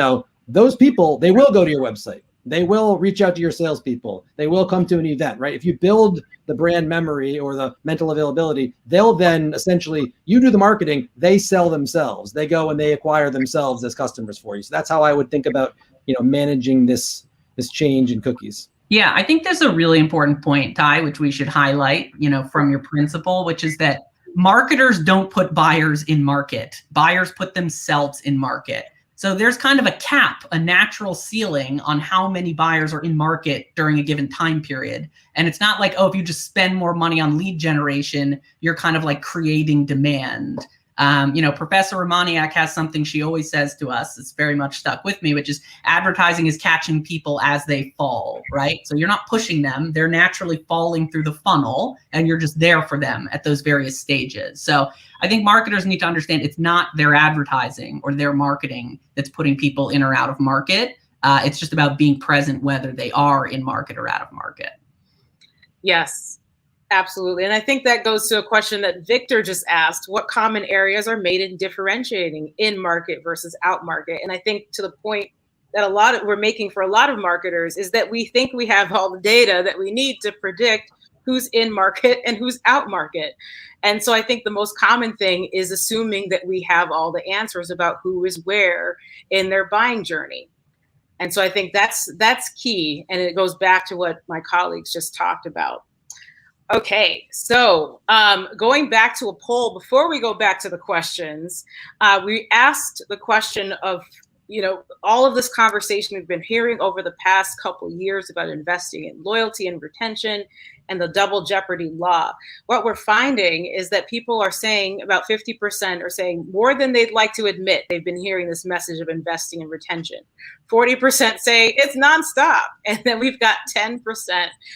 those people, they will go to your website. They will reach out to your salespeople. They will come to an event, right? If you build the brand memory or the mental availability, they'll then essentially, you do the marketing, they sell themselves. They go and they acquire themselves as customers for you. So that's how I would think about, managing this change in cookies. Yeah, I think there's a really important point, Ty, which we should highlight, from your principle, which is that marketers don't put buyers in market. Buyers put themselves in market. So there's kind of a cap, a natural ceiling on how many buyers are in market during a given time period. And it's not like, if you just spend more money on lead generation, you're kind of like creating demand. Professor Romaniak has something she always says to us. It's very much stuck with me, which is advertising is catching people as they fall, right? So you're not pushing them. They're naturally falling through the funnel and you're just there for them at those various stages. So I think marketers need to understand it's not their advertising or their marketing that's putting people in or out of market. It's just about being present, whether they are in market or out of market. Yes, absolutely. And I think that goes to a question that Victor just asked: what common areas are made in differentiating in market versus out market? And I think to the point that we're making for a lot of marketers is that we think we have all the data that we need to predict who's in market and who's out market. And so I think the most common thing is assuming that we have all the answers about who is where in their buying journey. And so I think that's key. And it goes back to what my colleagues just talked about. Okay, so going back to a poll, before we go back to the questions, we asked the question of, all of this conversation we've been hearing over the past couple of years about investing in loyalty and retention and the Double Jeopardy Law. What we're finding is that people are saying, about 50% are saying more than they'd like to admit, they've been hearing this message of investing in retention. 40% say it's nonstop. And then we've got 10%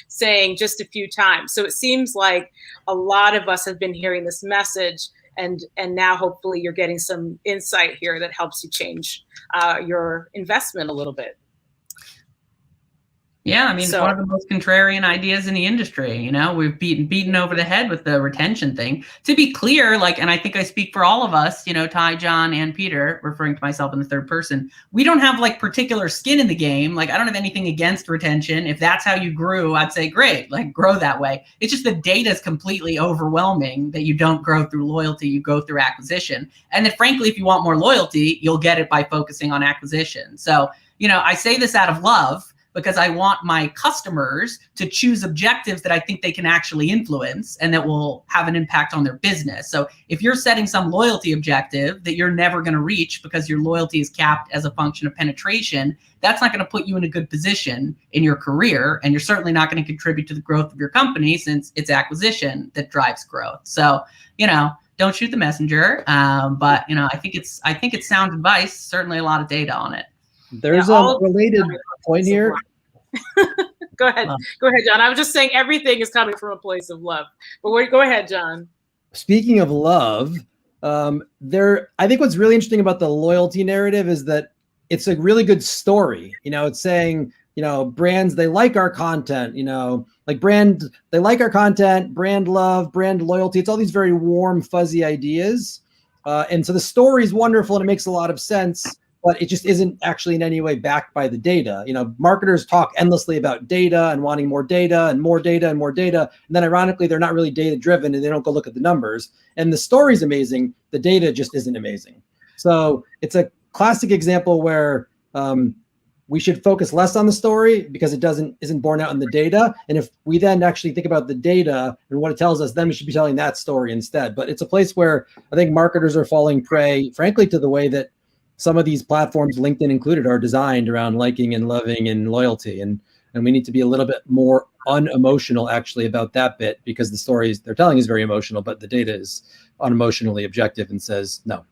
saying just a few times. So it seems like a lot of us have been hearing this message. And now hopefully you're getting some insight here that helps you change your investment a little bit. Yeah, I mean, it's one of the most contrarian ideas in the industry. We've beaten over the head with the retention thing. To be clear, and I think I speak for all of us, Ty, John, and Peter, referring to myself in the third person, we don't have particular skin in the game. I don't have anything against retention. If that's how you grew, I'd say great, grow that way. It's just the data is completely overwhelming that you don't grow through loyalty, you go through acquisition. And that frankly, if you want more loyalty, you'll get it by focusing on acquisition. So, I say this out of love, because I want my customers to choose objectives that I think they can actually influence and that will have an impact on their business. So if you're setting some loyalty objective that you're never going to reach because your loyalty is capped as a function of penetration, that's not going to put you in a good position in your career. And you're certainly not going to contribute to the growth of your company, since it's acquisition that drives growth. So, don't shoot the messenger. But, I think it's sound advice, certainly a lot of data on it. There's a related point here. Go ahead, John. I was just saying everything is coming from a place of love. But go ahead, John. Speaking of love, I think what's really interesting about the loyalty narrative is that it's a really good story. It's saying, brands, they like our content, they like our content, brand love, brand loyalty. It's all these very warm, fuzzy ideas. And so the story is wonderful and it makes a lot of sense, but it just isn't actually in any way backed by the data. Marketers talk endlessly about data and wanting more data and more data and more data. And then ironically, they're not really data driven and they don't go look at the numbers. And the story's amazing. The data just isn't amazing. So it's a classic example where we should focus less on the story because it isn't borne out in the data. And if we then actually think about the data and what it tells us, then we should be telling that story instead. But it's a place where I think marketers are falling prey, frankly, to the way that some of these platforms, LinkedIn included, are designed around liking and loving and loyalty. And we need to be a little bit more unemotional actually about that bit, because the stories they're telling is very emotional, but the data is unemotionally objective and says no.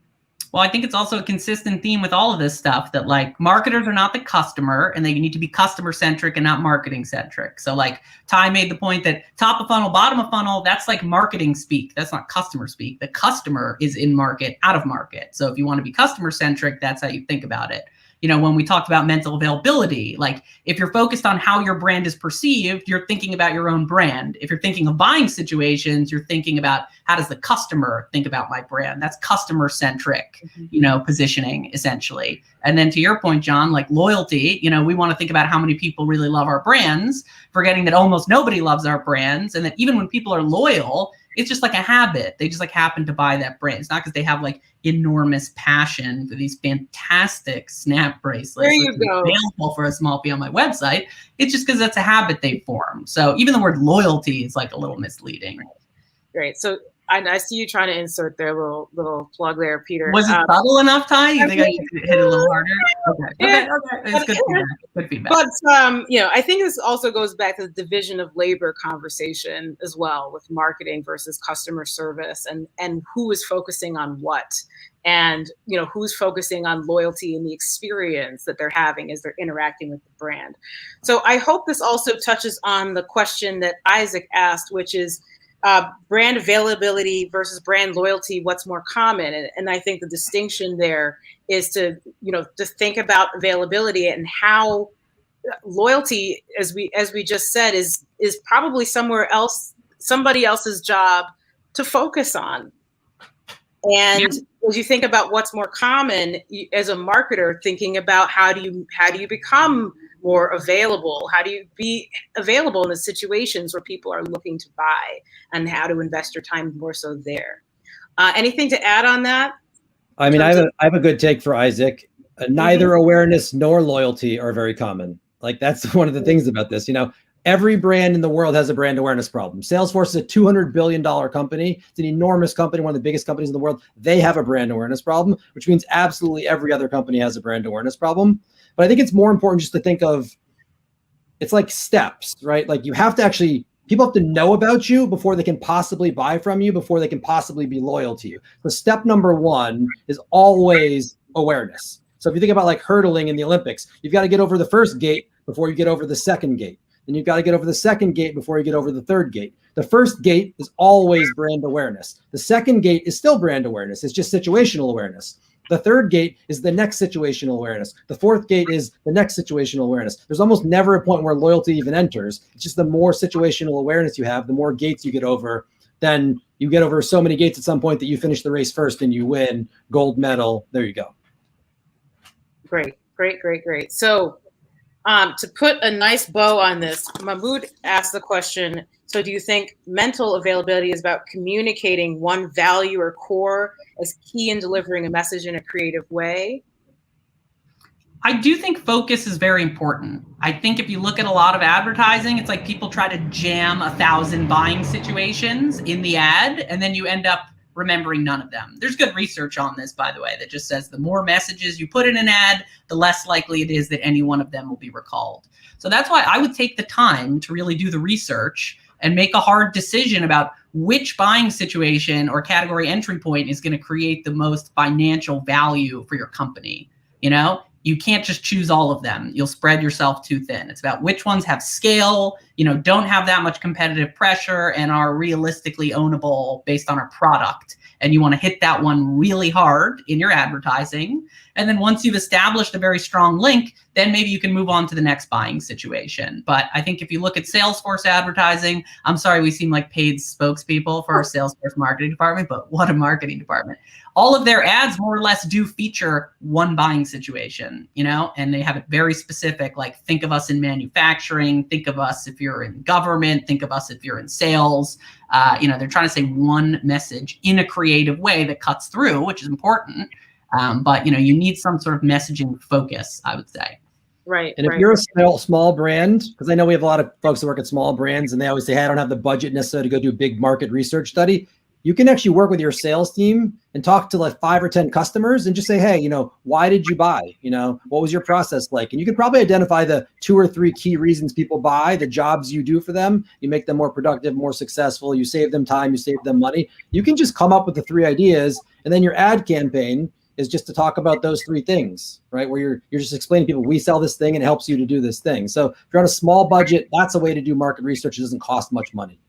Well, I think it's also a consistent theme with all of this stuff that like marketers are not the customer, and they need to be customer centric and not marketing centric. So like Ty made the point that top of funnel, bottom of funnel, that's like marketing speak. That's not customer speak. The customer is in market, out of market. So if you want to be customer centric, that's how you think about it. You know, when we talked about mental availability, like if you're focused on how your brand is perceived, you're thinking about your own brand. If you're thinking of buying situations, you're thinking about how does the customer think about my brand? That's customer centric, you know, positioning essentially. And then to your point, John, like loyalty, you know, we want to think about how many people really love our brands, forgetting that almost nobody loves our brands. And that even when people are loyal, it's just like a habit. They just like happen to buy that brand. It's not because they have like enormous passion for these fantastic snap bracelets. There you go. Available for a small fee on my website. It's just because that's a habit they form. So even the word loyalty is like a little misleading. Great. So I see you trying to insert their little plug there, Peter. Was it subtle enough, Ty? You think I should hit it a little harder? Okay. It's good feedback. Good feedback. But you know, I think this also goes back to the division of labor conversation as well, with marketing versus customer service, and who is focusing on what, and you know, who's focusing on loyalty and the experience that they're having as they're interacting with the brand. So I hope this also touches on the question that Isaac asked, which is brand availability versus brand loyalty, what's more common? And I think the distinction there is to think about availability and how loyalty, as we just said, is probably somebody else's job to focus on. And as you think about what's more common, as a marketer, thinking about how do you become more available? How do you be available in the situations where people are looking to buy, and how to invest your time more so there? Anything to add on that? I mean, I have a good take for Isaac. Neither awareness nor loyalty are very common. Like that's one of the things about this. You know, every brand in the world has a brand awareness problem. Salesforce is a $200 billion company. It's an enormous company, one of the biggest companies in the world. They have a brand awareness problem, which means absolutely every other company has a brand awareness problem. But I think it's more important just to think of, it's like steps, right? Like you have to actually, people have to know about you before they can possibly buy from you, before they can possibly be loyal to you. So step number one is always awareness. So if you think about like hurdling in the Olympics, you've got to get over the first gate before you get over the second gate. Then you've got to get over the second gate before you get over the third gate. The first gate is always brand awareness. The second gate is still brand awareness. It's just situational awareness. The third gate is the next situational awareness. The fourth gate is the next situational awareness. There's almost never a point where loyalty even enters. It's just the more situational awareness you have, the more gates you get over. Then you get over so many gates at some point that you finish the race first and you win, gold medal. There you go. Great. So to put a nice bow on this, Mahmoud asked the question, so do you think mental availability is about communicating one value or core as key in delivering a message in a creative way? I do think focus is very important. I think if you look at a lot of advertising, it's like people try to jam 1,000 buying situations in the ad, and then you end up remembering none of them. There's good research on this, by the way, that just says the more messages you put in an ad, the less likely it is that any one of them will be recalled. So that's why I would take the time to really do the research and make a hard decision about which buying situation or category entry point is going to create the most financial value for your company. You know, you can't just choose all of them. You'll spread yourself too thin. It's about which ones have scale, don't have that much competitive pressure and are realistically ownable based on our product. And you want to hit that one really hard in your advertising. And then once you've established a very strong link, then maybe you can move on to the next buying situation. But I think if you look at Salesforce advertising, I'm sorry, we seem like paid spokespeople for our Salesforce marketing department, but what a marketing department. All of their ads more or less do feature one buying situation, and they have it very specific, like think of us in manufacturing, think of us if you're in government, think of us if you're in sales. They're trying to say one message in a creative way that cuts through, which is important. But you need some sort of messaging focus, I would say. Right. And if Right. you're a small brand, because I know we have a lot of folks that work at small brands and they always say, hey, I don't have the budget necessarily to go do a big market research study. You can actually work with your sales team and talk to like 5 or 10 customers and just say, hey, why did you buy? What was your process like? And you can probably identify the 2 or 3 key reasons people buy, the jobs you do for them. You make them more productive, more successful. You save them time, you save them money. You can just come up with the 3 ideas, and then your ad campaign is just to talk about those 3 things, right? Where you're just explaining to people, we sell this thing and it helps you to do this thing. So if you're on a small budget, that's a way to do market research. It doesn't cost much money.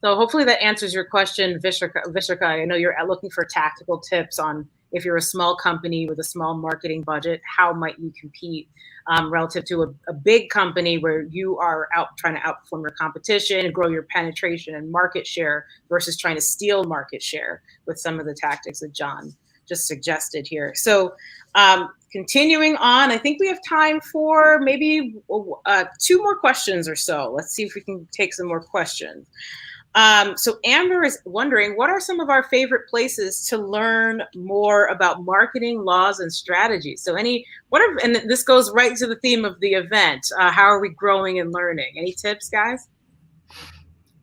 So hopefully that answers your question, Vishrika. I know you're looking for tactical tips on if you're a small company with a small marketing budget, how might you compete relative to a big company where you are out trying to outperform your competition and grow your penetration and market share versus trying to steal market share with some of the tactics that John just suggested here. So continuing on, I think we have time for maybe 2 more questions or so. Let's see if we can take some more questions. So Amber is wondering, what are some of our favorite places to learn more about marketing laws and strategies? So and this goes right to the theme of the event. How are we growing and learning? Any tips, guys?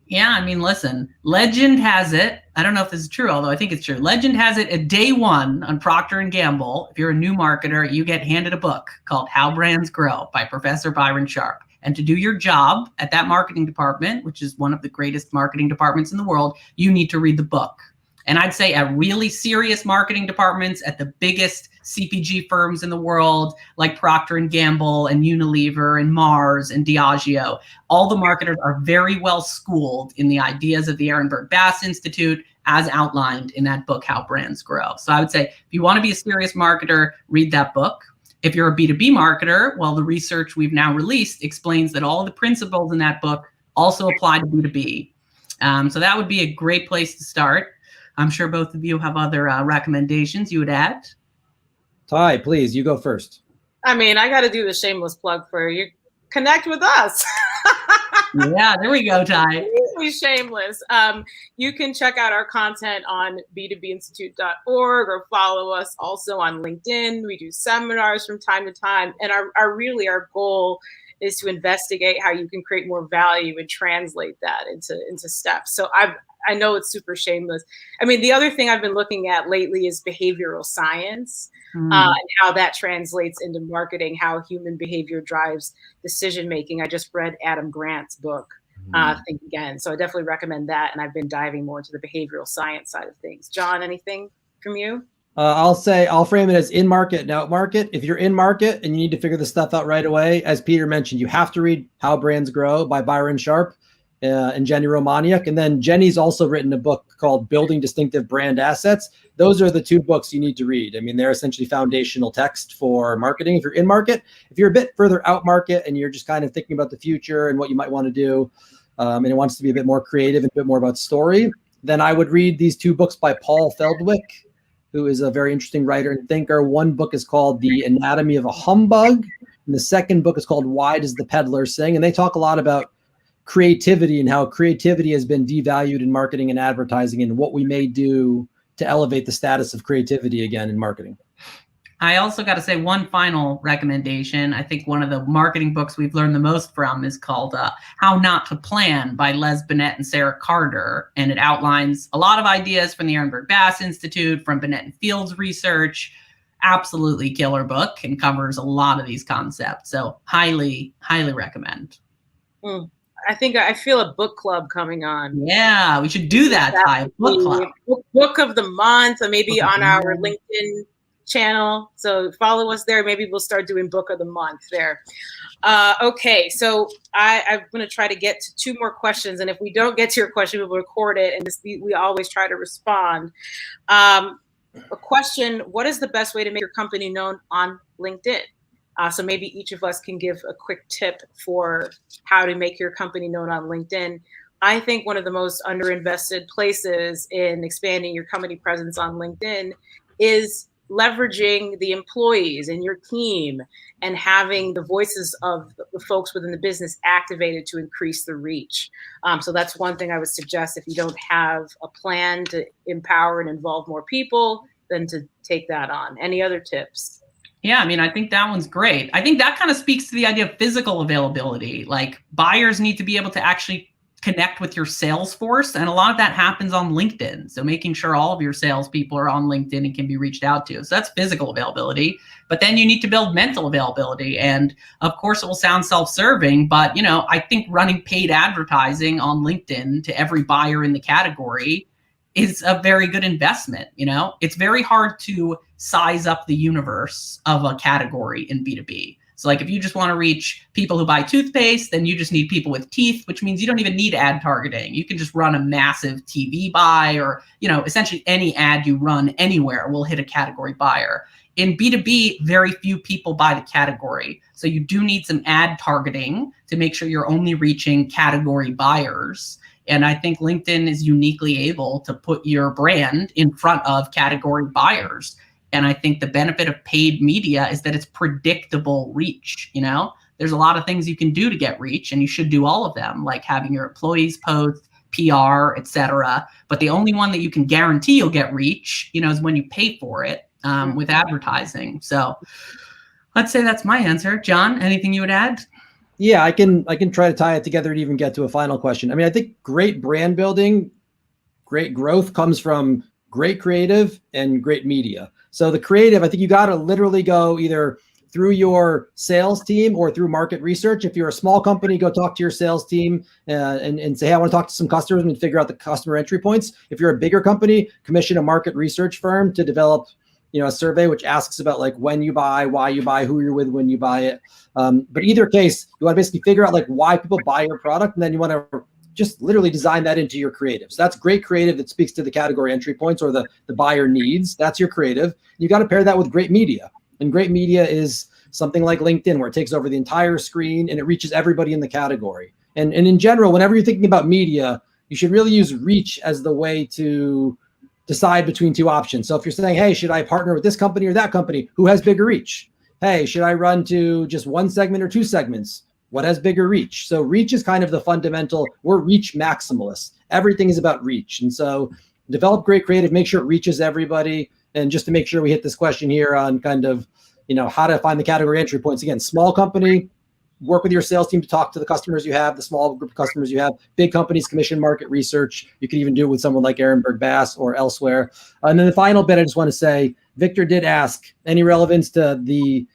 Yeah, I mean, listen, legend has it. I don't know if this is true, although I think it's true. Legend has it at day 1 on Procter and Gamble. If you're a new marketer, you get handed a book called How Brands Grow by Professor Byron Sharp. And to do your job at that marketing department, which is one of the greatest marketing departments in the world, you need to read the book. And I'd say at really serious marketing departments at the biggest CPG firms in the world, like Procter and Gamble and Unilever and Mars and Diageo, all the marketers are very well schooled in the ideas of the Ehrenberg Bass Institute as outlined in that book, How Brands Grow. So I would say, if you want to be a serious marketer, read that book. If you're a B2B marketer, well, the research we've now released explains that all the principles in that book also apply to B2B. So that would be a great place to start. I'm sure both of you have other recommendations you would add. Ty, please, you go first. I mean, I got to do the shameless plug for you. Connect with us. Yeah, there we go, Ty. Be shameless. You can check out our content on b2binstitute.org or follow us also on LinkedIn. We do seminars from time to time. And our goal is to investigate how you can create more value and translate that into steps. So I know it's super shameless. I mean, the other thing I've been looking at lately is behavioral science and how that translates into marketing, how human behavior drives decision making. I just read Adam Grant's book, Think Again. So I definitely recommend that. And I've been diving more into the behavioral science side of things. John, anything from you? I'll frame it as in market and out market. If you're in market and you need to figure this stuff out right away, as Peter mentioned, you have to read How Brands Grow by Byron Sharp and Jenny Romaniuk. And then Jenny's also written a book called Building Distinctive Brand Assets. Those are the 2 books you need to read. I mean, they're essentially foundational text for marketing. If you're in market, if you're a bit further out market and you're just kind of thinking about the future and what you might want to do, and it wants to be a bit more creative and a bit more about story, then I would read these 2 books by Paul Feldwick, who is a very interesting writer and thinker. One book is called The Anatomy of a Humbug, and the second book is called Why Does the Peddler Sing? And they talk a lot about creativity and how creativity has been devalued in marketing and advertising and what we may do to elevate the status of creativity again in marketing. I also got to say one final recommendation. I think one of the marketing books we've learned the most from is called How Not to Plan by Les Binet and Sarah Carter. And it outlines a lot of ideas from the Ehrenberg Bass Institute, from Binet and Field's research. Absolutely killer book and covers a lot of these concepts. So highly, highly recommend. I think I feel a book club coming on. Yeah, we should do that, Ty. Book club. Book of the month, or maybe on our LinkedIn channel. So follow us there. Maybe we'll start doing book of the month there. Okay, so I'm going to try to get to 2 more questions. And if we don't get to your question, we'll record it. And we always try to respond. A question, what is the best way to make your company known on LinkedIn? So maybe each of us can give a quick tip for how to make your company known on LinkedIn. I think one of the most underinvested places in expanding your company presence on LinkedIn is leveraging the employees and your team and having the voices of the folks within the business activated to increase the reach. So that's one thing I would suggest if you don't have a plan to empower and involve more people, then to take that on. Any other tips? Yeah, I mean, I think that one's great. I think that kind of speaks to the idea of physical availability. Like buyers need to be able to actually connect with your sales force. And a lot of that happens on LinkedIn. So making sure all of your salespeople are on LinkedIn and can be reached out to. So that's physical availability. But then you need to build mental availability. And of course, it will sound self-serving, but I think running paid advertising on LinkedIn to every buyer in the category is a very good investment. It's very hard to size up the universe of a category in B2B. So like if you just want to reach people who buy toothpaste, then you just need people with teeth, which means you don't even need ad targeting. You can just run a massive TV buy, or, essentially any ad you run anywhere will hit a category buyer. In B2B, very few people buy the category. So you do need some ad targeting to make sure you're only reaching category buyers. And I think LinkedIn is uniquely able to put your brand in front of category buyers. And I think the benefit of paid media is that it's predictable reach. There's a lot of things you can do to get reach, and you should do all of them, like having your employees post, PR, etc. But the only one that you can guarantee you'll get reach, is when you pay for it with advertising. So let's say that's my answer. John, anything you would add? Yeah, I can try to tie it together and even get to a final question. I mean, I think great brand building, great growth comes from great creative and great media. So the creative, I think you got to literally go either through your sales team or through market research. If you're a small company, go talk to your sales team and say, hey, I want to talk to some customers and figure out the customer entry points. If you're a bigger company, commission a market research firm to develop a survey which asks about like when you buy, why you buy, who you're with when you buy it. But either case, you want to basically figure out like why people buy your product, and then you want to just literally design that into your creative. So that's great creative that speaks to the category entry points or the buyer needs. That's your creative. You got to pair that with great media. And great media is something like LinkedIn, where it takes over the entire screen and it reaches everybody in the category. And in general, whenever you're thinking about media, you should really use reach as the way to decide between two options. So if you're saying, hey, should I partner with this company or that company? Who has bigger reach? Hey, should I run to just one segment or two segments? What has bigger reach? So reach is kind of the fundamental. We're reach maximalists. Everything is about reach. And so develop great creative, make sure it reaches everybody. And just to make sure we hit this question here on kind of, how to find the category entry points. Again, small company, work with your sales team to talk to the customers you have, the small group of customers you have. Big companies, commission market research. You can even do it with someone like Ehrenberg Bass or elsewhere. And then the final bit, I just want to say, Victor did ask, any relevance to the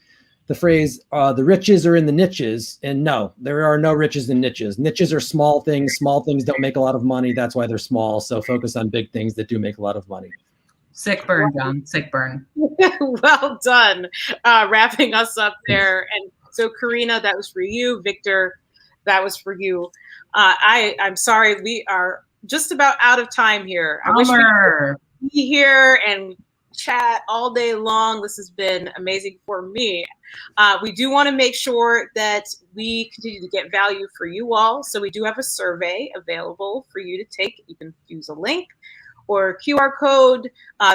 phrase, the riches are in the niches. And no, there are no riches in niches. Niches are small things. Small things don't make a lot of money. That's why they're small. So focus on big things that do make a lot of money. Sick burn, John. Sick burn. Well done. Wrapping us up there. And so, Karina, that was for you. Victor, that was for you. I'm sorry, we are just about out of time here. I wish we could be here and chat all day long. This has been amazing for me. We do want to make sure that we continue to get value for you all. So we do have a survey available for you to take. You can use a link or QR code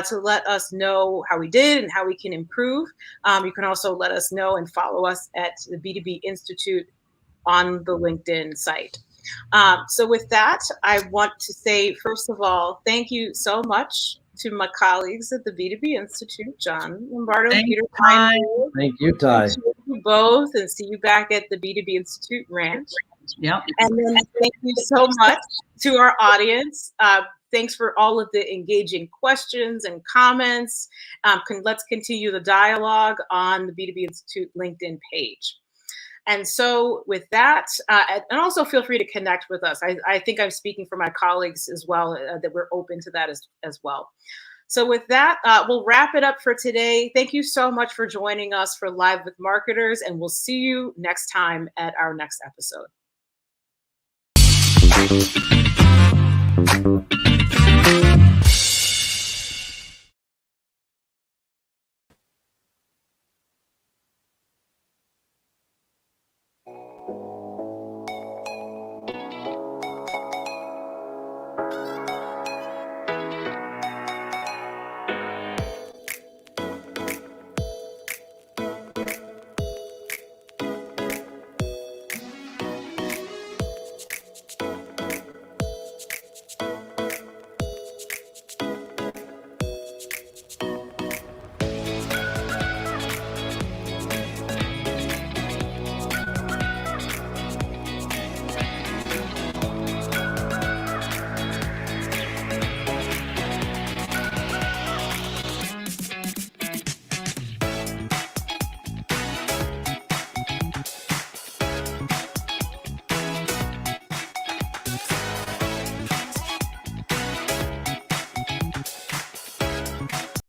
to let us know how we did and how we can improve. You can also let us know and follow us at the B2B Institute on the LinkedIn site. So with that, I want to say, first of all, thank you so much to my colleagues at the B2B Institute, John Lombardo, Peter Ty. Thank you, Ty. Thank you both, and see you back at the B2B Institute Ranch. Yep. And then thank you so much to our audience. Thanks for all of the engaging questions and comments. Let's continue the dialogue on the B2B Institute LinkedIn page. And so with that, and also feel free to connect with us. I think I'm speaking for my colleagues as well, that we're open to that as well. So with that, we'll wrap it up for today. Thank you so much for joining us for Live with Marketers, and we'll see you next time at our next episode.